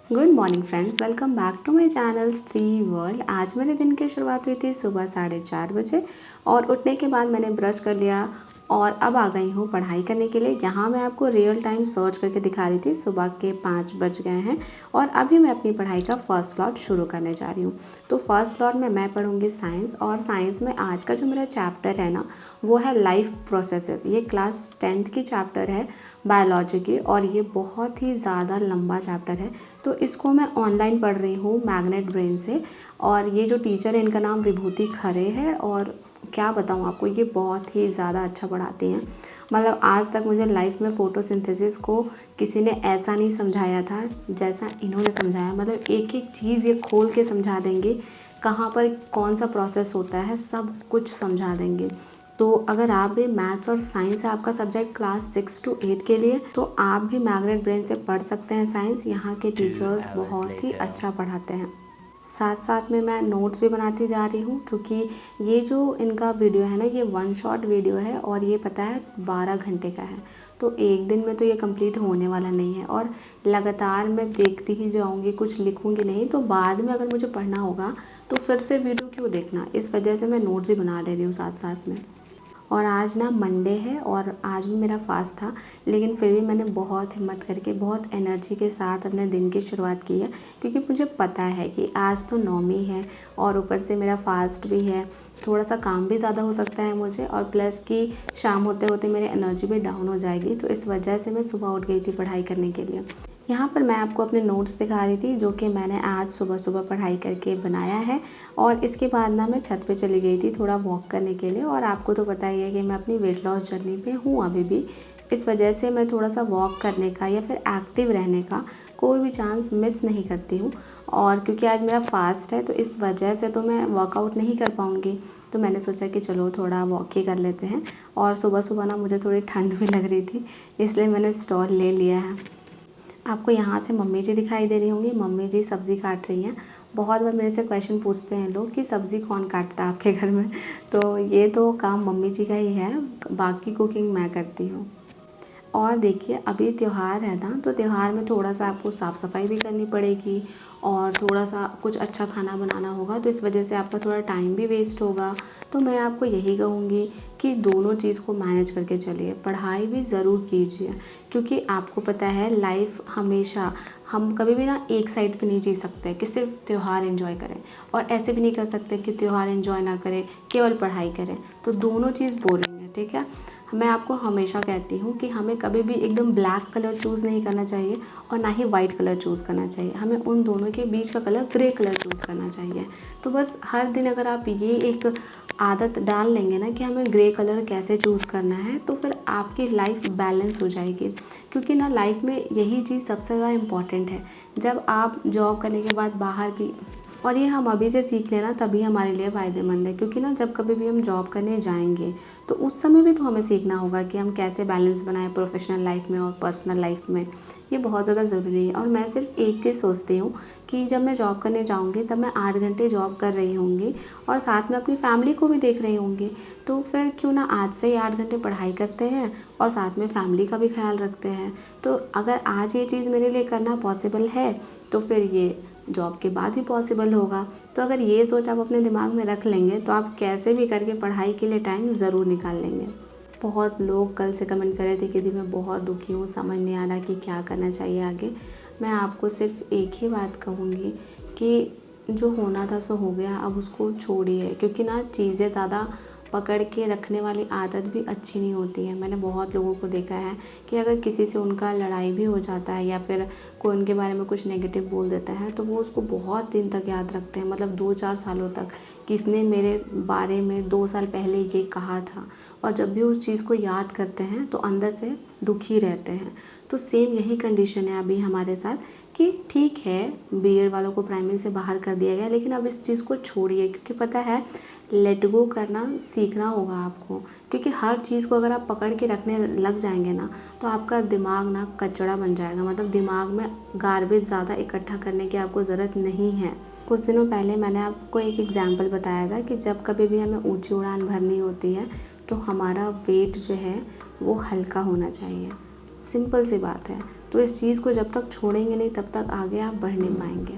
Good morning friends, welcome back to my channel three world. आज मेरे दिन की शुरुआत हुई थी सुबह 4:30 बजे और उठने के बाद मैंने ब्रश कर लिया और अब आ गई हूँ पढ़ाई करने के लिए। यहाँ मैं आपको रियल टाइम सर्च करके दिखा रही थी। सुबह के 5 बज गए हैं और अभी मैं अपनी पढ़ाई का फर्स्ट स्लॉट शुरू करने जा रही हूँ। तो फर्स्ट स्लॉट में मैं पढ़ूँगी साइंस, और साइंस में आज का जो मेरा चैप्टर है ना, वो है लाइफ प्रोसेसेस। ये क्लास 10th की चैप्टर है बायोलॉजी की, और ये बहुत ही ज़्यादा लंबा चैप्टर है। तो इसको मैं ऑनलाइन पढ़ रही हूँ मैग्नेट ब्रेन से। और ये जो टीचर है इनका नाम विभूति खरे है, और क्या बताऊँ आपको, ये बहुत ही ज़्यादा अच्छा पढ़ाती हैं। मतलब आज तक मुझे लाइफ में फ़ोटोसिंथेसिस को किसी ने ऐसा नहीं समझाया था जैसा इन्होंने समझाया। मतलब एक एक चीज़ ये खोल के समझा देंगे, कहाँ पर कौन सा प्रोसेस होता है, सब कुछ समझा देंगे। तो अगर आप भी मैथ्स और साइंस है आपका सब्जेक्ट क्लास 6 to 8 के लिए, तो आप भी मैग्नेट ब्रेन से पढ़ सकते हैं साइंस। यहाँ के टीचर्स बहुत ही अच्छा पढ़ाते हैं। साथ साथ में मैं नोट्स भी बनाती जा रही हूँ, क्योंकि ये जो इनका वीडियो है ना, ये 1 शॉट वीडियो है और ये पता है 12 घंटे का है। तो एक दिन में तो ये कंप्लीट होने वाला नहीं है, और लगातार मैं देखती ही जाऊँगी, कुछ लिखूँगी नहीं। तो बाद में अगर मुझे पढ़ना होगा तो फिर से वीडियो क्यों देखना, इस वजह से मैं नोट्स भी बना ले रही हूँ साथ साथ में। और आज ना मंडे है और आज भी मेरा फास्ट था, लेकिन फिर भी मैंने बहुत हिम्मत करके, बहुत एनर्जी के साथ अपने दिन की शुरुआत की है, क्योंकि मुझे पता है कि आज तो नौमी है और ऊपर से मेरा फास्ट भी है। थोड़ा सा काम भी ज़्यादा हो सकता है मुझे, और प्लस कि शाम होते होते मेरी एनर्जी भी डाउन हो जाएगी। तो इस वजह से मैं सुबह उठ गई थी पढ़ाई करने के लिए। यहाँ पर मैं आपको अपने नोट्स दिखा रही थी, जो कि मैंने आज सुबह सुबह पढ़ाई करके बनाया है। और इसके बाद ना मैं छत पे चली गई थी थोड़ा वॉक करने के लिए। और आपको तो पता ही है कि मैं अपनी वेट लॉस जर्नी पे हूँ अभी भी। इस वजह से मैं थोड़ा सा वॉक करने का या फिर एक्टिव रहने का कोई भी चांस मिस नहीं करती हूँ। और क्योंकि आज मेरा फास्ट है, तो इस वजह से तो मैं वर्कआउट नहीं कर पाऊँगी। तो मैंने सोचा कि चलो थोड़ा वॉक ही कर लेते हैं। और सुबह सुबह ना मुझे थोड़ी ठंड भी लग रही थी, इसलिए मैंने स्टॉल ले लिया है। आपको यहाँ से मम्मी जी दिखाई दे रही होंगी। मम्मी जी सब्ज़ी काट रही हैं। बहुत बार मेरे से क्वेश्चन पूछते हैं लोग कि सब्ज़ी कौन काटता है आपके घर में। तो ये तो काम मम्मी जी का ही है, बाकी कुकिंग मैं करती हूँ। और देखिए अभी त्यौहार है ना, तो त्यौहार में थोड़ा सा आपको साफ़ सफाई भी करनी पड़ेगी और थोड़ा सा कुछ अच्छा खाना बनाना होगा। तो इस वजह से आपका थोड़ा टाइम भी वेस्ट होगा। तो मैं आपको यही कहूँगी कि दोनों चीज़ को मैनेज करके चलिए, पढ़ाई भी ज़रूर कीजिए, क्योंकि आपको पता है लाइफ हमेशा, हम कभी भी ना एक साइड पे नहीं जी सकते कि सिर्फ त्यौहार एंजॉय करें, और ऐसे भी नहीं कर सकते कि त्यौहार एंजॉय ना करें केवल पढ़ाई करें। तो दोनों चीज़ बोरिंग है, ठीक है। मैं आपको हमेशा कहती हूँ कि हमें कभी भी एकदम ब्लैक कलर चूज़ नहीं करना चाहिए और ना ही वाइट कलर चूज़ करना चाहिए। हमें उन दोनों के बीच का कलर ग्रे कलर चूज़ करना चाहिए। तो बस हर दिन अगर आप ये एक आदत डाल लेंगे ना कि हमें ग्रे कलर कैसे चूज़ करना है, तो फिर आपकी लाइफ बैलेंस हो जाएगी। क्योंकि ना लाइफ में यही चीज़ सबसे ज़्यादा इम्पॉर्टेंट है। जब आप जॉब करने के बाद बाहर भी, और ये हम अभी से सीख लेना तभी हमारे लिए फ़ायदेमंद है, क्योंकि ना जब कभी भी हम जॉब करने जाएंगे तो उस समय भी तो हमें सीखना होगा कि हम कैसे बैलेंस बनाएं प्रोफेशनल लाइफ में और पर्सनल लाइफ में। ये बहुत ज़्यादा ज़रूरी है। और मैं सिर्फ एक चीज़ सोचती हूँ कि जब मैं जॉब करने जाऊँगी तब मैं 8 घंटे जॉब कर रही होंगी और साथ में अपनी फैमिली को भी देख रही होंगी। तो फिर क्यों ना आज से ही 8 घंटे पढ़ाई करते हैं और साथ में फैमिली का भी ख्याल रखते हैं। तो अगर आज ये चीज़ मेरे लिए करना पॉसिबल है, तो फिर ये जॉब के बाद भी पॉसिबल होगा। तो अगर ये सोच आप अपने दिमाग में रख लेंगे, तो आप कैसे भी करके पढ़ाई के लिए टाइम ज़रूर निकाल लेंगे। बहुत लोग कल से कमेंट कर रहे थे कि दी मैं बहुत दुखी हूँ, समझ नहीं आ रहा कि क्या करना चाहिए आगे। मैं आपको सिर्फ एक ही बात कहूँगी कि जो होना था सो हो गया, अब उसको छोड़िए। क्योंकि ना चीज़ें ज़्यादा पकड़ के रखने वाली आदत भी अच्छी नहीं होती है। मैंने बहुत लोगों को देखा है कि अगर किसी से उनका लड़ाई भी हो जाता है या फिर कोई उनके बारे में कुछ नेगेटिव बोल देता है, तो वो उसको बहुत दिन तक याद रखते हैं, मतलब 2-4 सालों तक, किसने मेरे बारे में 2 साल पहले ये कहा था। और जब भी उस चीज़ को याद करते हैं तो अंदर से दुखी रहते हैं। तो सेम यही कंडीशन है अभी हमारे साथ कि ठीक है बीएड वालों को प्राइमरी से बाहर कर दिया गया, लेकिन अब इस चीज़ को छोड़िए। क्योंकि पता है लेट गो करना सीखना होगा आपको। क्योंकि हर चीज़ को अगर आप पकड़ के रखने लग जाएंगे ना, तो आपका दिमाग ना कचड़ा बन जाएगा। मतलब दिमाग में गार्बेज ज़्यादा इकट्ठा करने की आपको ज़रूरत नहीं है। कुछ दिनों पहले मैंने आपको एक एग्जाम्पल बताया था कि जब कभी भी हमें ऊंची उड़ान भरनी होती है तो हमारा वेट जो है वो हल्का होना चाहिए। सिंपल सी बात है। तो इस चीज़ को जब तक छोड़ेंगे नहीं तब तक आगे आप बढ़ नहीं पाएंगे।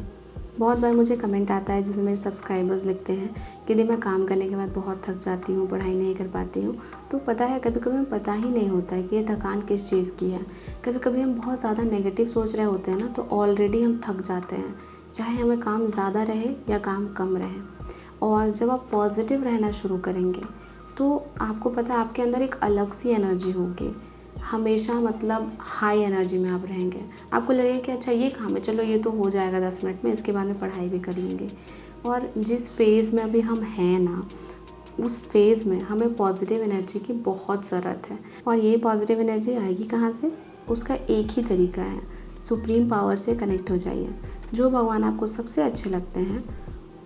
बहुत बार मुझे कमेंट आता है जिसमें मेरे सब्सक्राइबर्स लिखते हैं कि दी मैं काम करने के बाद बहुत थक जाती हूँ, पढ़ाई नहीं कर पाती हूँ। तो पता है कभी कभी हमें पता ही नहीं होता है कि ये थकान किस चीज़ की है। कभी कभी हम बहुत ज़्यादा नेगेटिव सोच रहे होते हैं ना, तो ऑलरेडी हम थक जाते हैं, चाहे हमें काम ज़्यादा रहे या काम कम रहे। और जब आप पॉजिटिव रहना शुरू करेंगे तो आपको पता है आपके अंदर एक अलग सी एनर्जी होगी, हमेशा मतलब हाई एनर्जी में आप रहेंगे। आपको लगेगा कि अच्छा ये काम है, चलो ये तो हो जाएगा 10 मिनट में, इसके बाद में पढ़ाई भी कर लेंगे। और जिस फेज़ में अभी हम हैं ना, उस फेज़ में हमें पॉजिटिव एनर्जी की बहुत ज़रूरत है। और ये पॉजिटिव एनर्जी आएगी कहाँ से? उसका एक ही तरीका है, सुप्रीम पावर से कनेक्ट हो जाइए। जो भगवान आपको सबसे अच्छे लगते हैं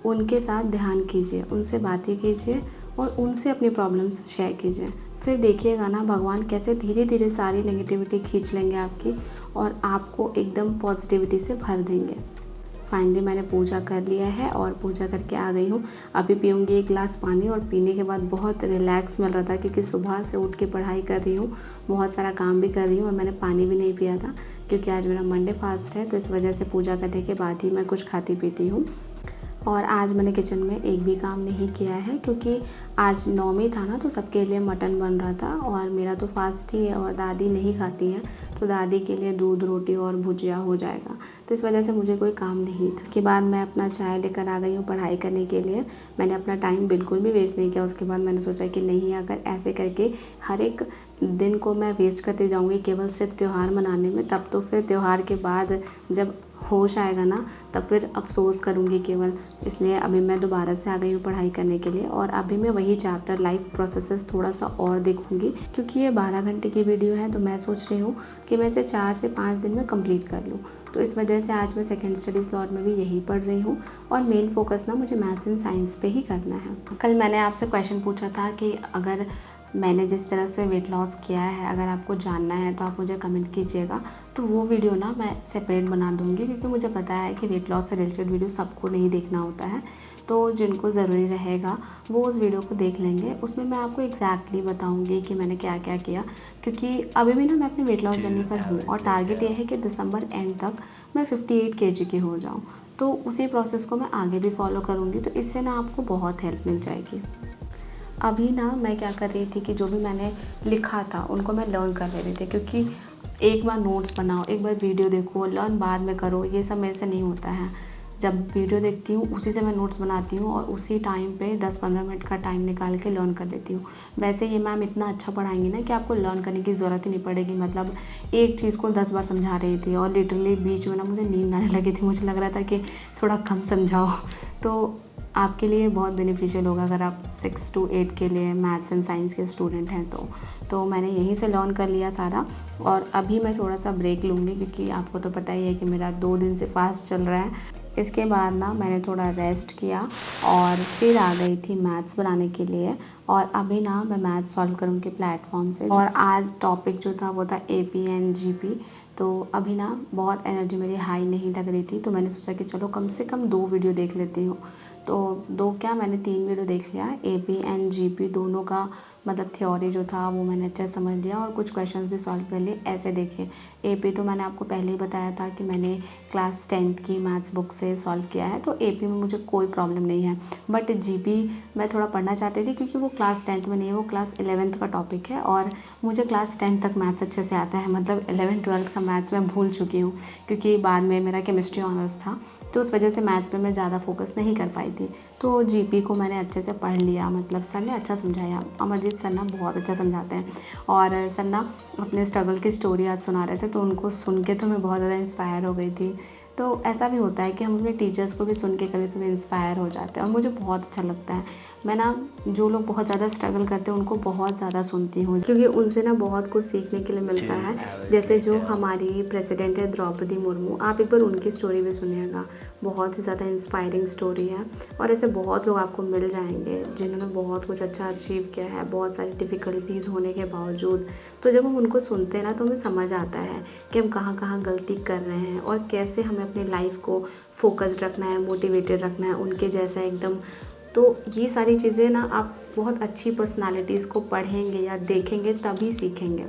उनके साथ ध्यान कीजिए, उनसे बातें कीजिए और उनसे अपनी प्रॉब्लम्स शेयर कीजिए। फिर देखिएगा ना भगवान कैसे धीरे धीरे सारी नेगेटिविटी खींच लेंगे आपकी और आपको एकदम पॉजिटिविटी से भर देंगे। फाइनली मैंने पूजा कर लिया है और पूजा करके आ गई हूँ। अभी पीऊँगी एक गिलास पानी और पीने के बाद बहुत रिलैक्स मिल रहा था, क्योंकि सुबह से उठ के पढ़ाई कर रही हूँ, बहुत सारा काम भी कर रही हूँ और मैंने पानी भी नहीं पिया था क्योंकि आज मेरा मंडे फास्ट है। तो इस वजह से पूजा करने के बाद ही मैं कुछ खाती पीती हूँ। और आज मैंने किचन में एक भी काम नहीं किया है क्योंकि आज नौमी था ना, तो सबके लिए मटन बन रहा था और मेरा तो फास्ट ही है और दादी नहीं खाती हैं, तो दादी के लिए दूध रोटी और भुजिया हो जाएगा। तो इस वजह से मुझे कोई काम नहीं था। इसके बाद मैं अपना चाय लेकर आ गई हूँ पढ़ाई करने के लिए। मैंने अपना टाइम बिल्कुल भी वेस्ट नहीं किया। उसके बाद मैंने सोचा कि नहीं, अगर ऐसे करके हर एक दिन को मैं वेस्ट करते जाऊँगी केवल सिर्फ त्यौहार मनाने में, तब तो फिर त्यौहार के बाद जब होश आएगा ना, तब फिर अफ़सोस करूँगी केवल। इसलिए अभी मैं दोबारा से आ गई हूँ पढ़ाई करने के लिए और अभी मैं वही चैप्टर लाइफ प्रोसेसेस थोड़ा सा और देखूँगी, क्योंकि ये 12 घंटे की वीडियो है। तो मैं सोच रही हूँ कि मैं इसे 4 से 5 दिन में कंप्लीट कर लूँ। तो इस वजह से आज मैं सेकेंड स्टडी स्लॉट में भी यही पढ़ रही हूँ और मेन फोकस ना मुझे मैथ्स एंड साइंस पे ही करना है। कल मैंने आपसे क्वेश्चन पूछा था कि अगर मैंने जिस तरह से वेट लॉस किया है, अगर आपको जानना है तो आप मुझे कमेंट कीजिएगा। तो वो वीडियो ना मैं सेपरेट बना दूँगी, क्योंकि मुझे पता है कि वेट लॉस से रिलेटेड वीडियो सबको नहीं देखना होता है। तो जिनको ज़रूरी रहेगा वो उस वीडियो को देख लेंगे। उसमें मैं आपको एग्जैक्टली बताऊँगी कि मैंने क्या क्या किया, क्योंकि अभी भी ना मैं अपने वेट लॉस जर्नी पर हूँ और टारगेट ये है कि दिसंबर एंड तक मैं 58 kg की हो जाऊँ। तो उसी प्रोसेस को मैं आगे भी फॉलो करूँगी, तो इससे ना आपको बहुत हेल्प मिल जाएगी। अभी ना मैं क्या कर रही थी कि जो भी मैंने लिखा था उनको मैं लर्न कर ले रही थी, क्योंकि एक बार नोट्स बनाओ, एक बार वीडियो देखो, लर्न बाद में करो, ये सब मेरे से नहीं होता है। जब वीडियो देखती हूँ उसी से मैं नोट्स बनाती हूँ और उसी टाइम पे 10-15 मिनट का टाइम निकाल के लर्न कर लेती हूँ। वैसे ये मैम इतना अच्छा पढ़ाएंगी ना कि आपको लर्न करने की ज़रूरत ही नहीं पड़ेगी। मतलब एक चीज़ को 10 बार समझा रही थी और लिटरली बीच में ना मुझे नींद आने लगी थी। मुझे लग रहा था कि थोड़ा कम समझाओ। तो आपके लिए बहुत बेनिफिशियल होगा अगर आप 6 to 8 के लिए मैथ्स एंड साइंस के स्टूडेंट हैं तो मैंने यहीं से लर्न कर लिया सारा। और अभी मैं थोड़ा सा ब्रेक लूँगी, क्योंकि आपको तो पता ही है कि मेरा 2 दिन से फास्ट चल रहा है। इसके बाद ना मैंने थोड़ा रेस्ट किया और फिर आ गई थी मैथ्स बनाने के लिए। और अभी ना मैं मैथ्स सॉल्व करूँगी प्लेटफॉर्म से। और आज टॉपिक जो था वो था AP एंड GP। तो अभी ना बहुत एनर्जी मेरी हाई नहीं लग रही थी, तो मैंने सोचा कि चलो कम से कम 2 वीडियो देख लेती हूँ। तो 2 क्या, मैंने 3 वीडियो देख लिया। AP एंड GP दोनों का मतलब थ्योरी जो था वो मैंने अच्छे से समझ लिया और कुछ क्वेश्चंस भी सॉल्व कर लिए। ऐसे देखिए, AP तो मैंने आपको पहले ही बताया था कि मैंने क्लास 10th की मैथ्स बुक से सॉल्व किया है, तो AP में मुझे कोई प्रॉब्लम नहीं है। बट GP मैं थोड़ा पढ़ना चाहती थी, क्योंकि वो क्लास 10th में नहीं है, वो क्लास 11th का टॉपिक है और मुझे क्लास 10th तक मैथ्स अच्छे से आता है। मतलब 11th-12th का मैथ्स मैं भूल चुकी हूँ, क्योंकि बाद में मेरा केमिस्ट्री ऑनर्स था, तो उस वजह से मैथ्स पे मैं ज़्यादा फोकस नहीं कर पाई थी। तो GP को मैंने अच्छे से पढ़ लिया। मतलब सर ने अच्छा समझाया, अमरजीत सर ना बहुत अच्छा समझाते हैं। और सर ना अपने स्ट्रगल की स्टोरी आज सुना रहे थे, तो उनको सुन के तो मैं बहुत ज़्यादा इंस्पायर हो गई थी। तो ऐसा भी होता है कि हम अपने टीचर्स को भी सुन के कभी कभी इंस्पायर हो जाते हैं और मुझे बहुत अच्छा लगता है। मैं ना जो लोग बहुत ज़्यादा स्ट्रगल करते हैं उनको बहुत ज़्यादा सुनती हूँ, क्योंकि उनसे ना बहुत कुछ सीखने के लिए मिलता है। जैसे जो हमारी प्रेसिडेंट है द्रौपदी मुर्मू, आप एक बार उनकी स्टोरी भी सुनिएगा, बहुत ही ज़्यादा इंस्पायरिंग स्टोरी है। और ऐसे बहुत लोग आपको मिल जाएंगे जिन्होंने बहुत कुछ अच्छा अचीव किया है, बहुत सारी डिफ़िकल्टीज़ होने के बावजूद। तो जब हम उनको सुनते हैं ना, तो हमें समझ आता है कि हम कहाँ कहाँ गलती कर रहे हैं और कैसे हमें अपनी लाइफ को फोकस्ड रखना है, मोटिवेटेड रखना है उनके जैसा एकदम। तो ये सारी चीज़ें ना आप बहुत अच्छी पर्सनालिटीज़ को पढ़ेंगे या देखेंगे तभी सीखेंगे।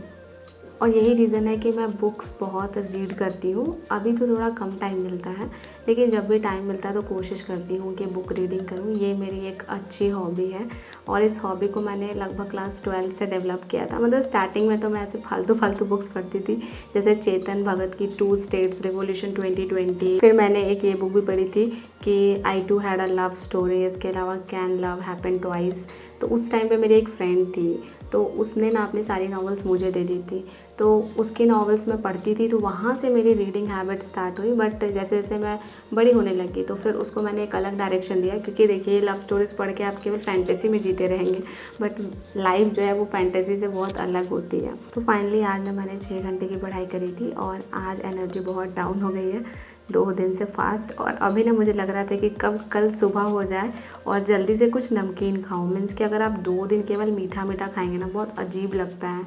और यही रीज़न है कि मैं बुक्स बहुत रीड करती हूँ। अभी तो थोड़ा कम टाइम मिलता है, लेकिन जब भी टाइम मिलता है तो कोशिश करती हूँ कि बुक रीडिंग करूँ। ये मेरी एक अच्छी हॉबी है और इस हॉबी को मैंने लगभग क्लास 12 से डेवलप किया था। मतलब स्टार्टिंग में तो मैं ऐसे फालतू बुक्स पढ़ती थी, जैसे चेतन भगत की 2 स्टेट्स रिवॉल्यूशन 2020। फिर मैंने एक ये बुक भी पढ़ी थी कि I too had a love story. इसके अलावा कैन लव हैपन ट्वाइस। तो उस टाइम पे मेरी एक फ्रेंड थी, तो उसने ना अपनी सारी नॉवेल्स मुझे दे दी थी, तो उसकी नॉवेल्स मैं पढ़ती थी, तो वहाँ से मेरी रीडिंग हैबिट स्टार्ट हुई। बट जैसे जैसे मैं बड़ी होने लगी तो फिर उसको मैंने एक अलग डायरेक्शन दिया, क्योंकि देखिए लव स्टोरीज़ पढ़ के आप केवल फैंटेसी में जीते रहेंगे, बट लाइफ जो है वो फैंटेसी से बहुत अलग होती है। तो फाइनली आज ना मैंने 6 घंटे की पढ़ाई करी थी और आज एनर्जी बहुत डाउन हो गई है 2 दिन से फास्ट। और अभी ना मुझे लग रहा था कि कब कल सुबह हो जाए और जल्दी से कुछ नमकीन खाऊं। मीन्स कि अगर आप 2 दिन केवल मीठा मीठा खाएंगे ना, बहुत अजीब लगता है।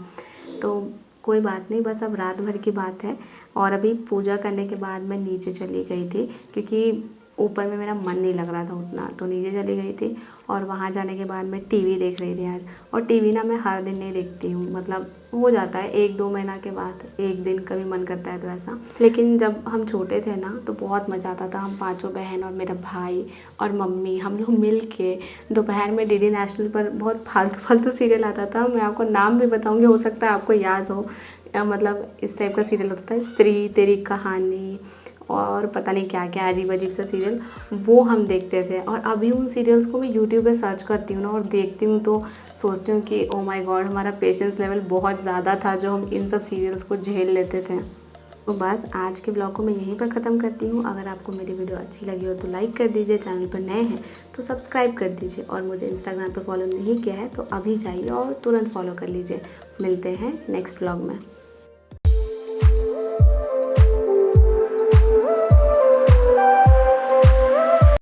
तो कोई बात नहीं, बस अब रात भर की बात है। और अभी पूजा करने के बाद मैं नीचे चली गई थी, क्योंकि ऊपर में मेरा मन नहीं लग रहा था उतना, तो नीचे चली गई थी। और वहाँ जाने के बाद मैं टीवी देख रही थी आज। और टीवी ना मैं हर दिन नहीं देखती हूँ, मतलब हो जाता है 1-2 महीना के बाद एक दिन कभी मन करता है तो ऐसा। लेकिन जब हम छोटे थे ना तो बहुत मज़ा आता था। हम 5 बहन और मेरा भाई और मम्मी, हम लोग मिल के दोपहर में डीडी नेशनल पर बहुत फालतू सीरियल आता था। मैं आपको नाम भी बताऊँगी, हो सकता है आपको याद हो। मतलब इस टाइप का सीरियल होता था, स्त्री तेरी कहानी और पता नहीं क्या क्या अजीब अजीब सा सीरियल, वो हम देखते थे। और अभी उन सीरियल्स को मैं यूट्यूब पे सर्च करती हूँ ना और देखती हूँ तो सोचती हूँ कि ओ माय गॉड, हमारा पेशेंस लेवल बहुत ज़्यादा था जो हम इन सब सीरियल्स को झेल लेते थे। तो बस आज के ब्लॉग को मैं यहीं पर ख़त्म करती हूँ। अगर आपको मेरी वीडियो अच्छी लगी हो तो लाइक कर दीजिए, चैनल पर नए हैं तो सब्सक्राइब कर दीजिए, और मुझे इंस्टाग्राम पर फॉलो नहीं किया है तो अभी जाइए और तुरंत फॉलो कर लीजिए। मिलते हैं नेक्स्ट ब्लॉग में।